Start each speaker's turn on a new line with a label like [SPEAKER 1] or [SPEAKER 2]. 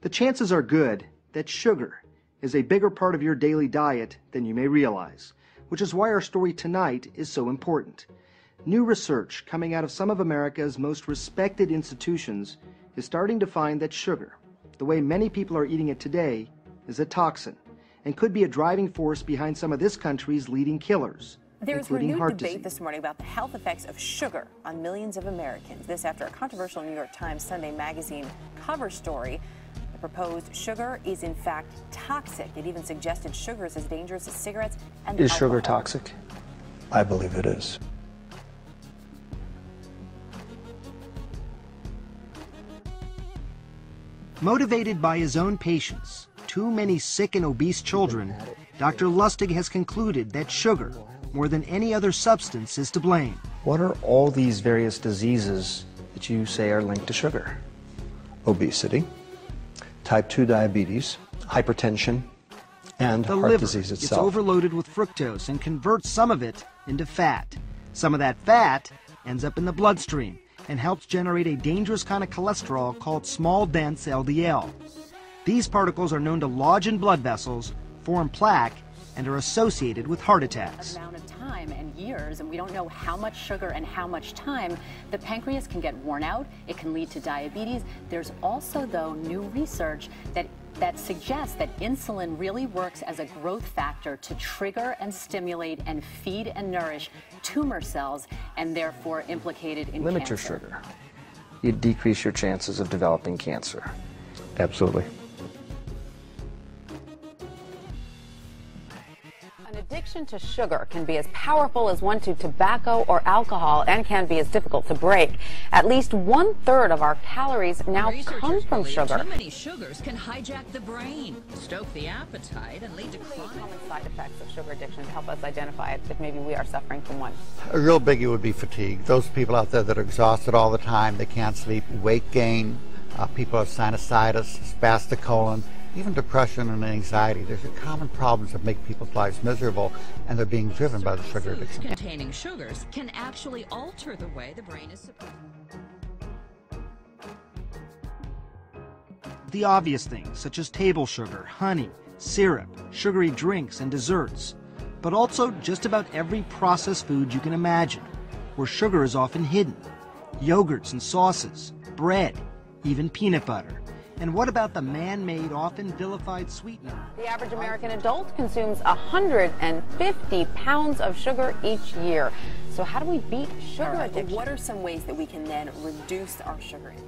[SPEAKER 1] The chances are good that sugar is a bigger part of your daily diet than you may realize, which is why our story tonight is so important. New research coming out of some of America's most respected institutions is starting to find that sugar, the way many people are eating it today, is a toxin and could be a driving force behind some of this country's leading killers.
[SPEAKER 2] There's renewed debate this morning about the health effects of sugar on millions of Americans. This after a controversial New York Times Sunday magazine cover story. The proposed sugar is in fact toxic. It even suggested sugar is as dangerous as cigarettes and alcohol.
[SPEAKER 3] Is sugar toxic?
[SPEAKER 4] I believe it is.
[SPEAKER 1] Motivated by his own patients, too many sick and obese children, Dr. Lustig has concluded that sugar, more than any other substance, is to blame.
[SPEAKER 3] What are all these various diseases that you say are linked to sugar?
[SPEAKER 4] Obesity, type 2 diabetes, hypertension, and
[SPEAKER 1] The
[SPEAKER 4] heart
[SPEAKER 1] liver
[SPEAKER 4] disease
[SPEAKER 1] gets
[SPEAKER 4] itself.
[SPEAKER 1] overloaded with fructose and converts some of it into fat. Some of that fat ends up in the bloodstream and helps generate a dangerous kind of cholesterol called small dense LDL. These particles are known to lodge in blood vessels, form plaque, and are associated with heart attacks.
[SPEAKER 5] Amount of time and years, and we don't know how much sugar and how much time. The pancreas can get worn out. It can lead to diabetes. There's also, though, new research that suggests that insulin really works as a growth factor to trigger and stimulate and feed and nourish tumor cells, and therefore implicated in
[SPEAKER 3] Limit
[SPEAKER 5] cancer.
[SPEAKER 3] your sugar. You decrease your chances of developing cancer.
[SPEAKER 4] Absolutely.
[SPEAKER 6] An addiction to sugar can be as powerful as one to tobacco or alcohol and can be as difficult to break. At least 1/3 of our calories now come from sugar.
[SPEAKER 7] Too many sugars can hijack the brain, stoke the appetite, and lead to chronic
[SPEAKER 6] Common side effects of sugar addiction to help us identify it if maybe we are suffering from one.
[SPEAKER 8] A real biggie would be fatigue. Those people out there that are exhausted all the time, they can't sleep, weight gain, people have sinusitis, spastic colon, even depression and anxiety. There's common problems that make people's lives miserable, and they're being driven by the sugar addiction.
[SPEAKER 7] containing sugars can actually alter the way the brain is supposed.
[SPEAKER 1] The obvious things, such as table sugar, honey, syrup, sugary drinks, and desserts, but also just about every processed food you can imagine, where sugar is often hidden. Yogurts and sauces, bread, even peanut butter. And what about the man-made, often vilified sweetener?
[SPEAKER 6] The average American adult consumes 150 pounds of sugar each year. So how do we beat sugar addiction?
[SPEAKER 2] What are some ways that we can then reduce our sugar intake?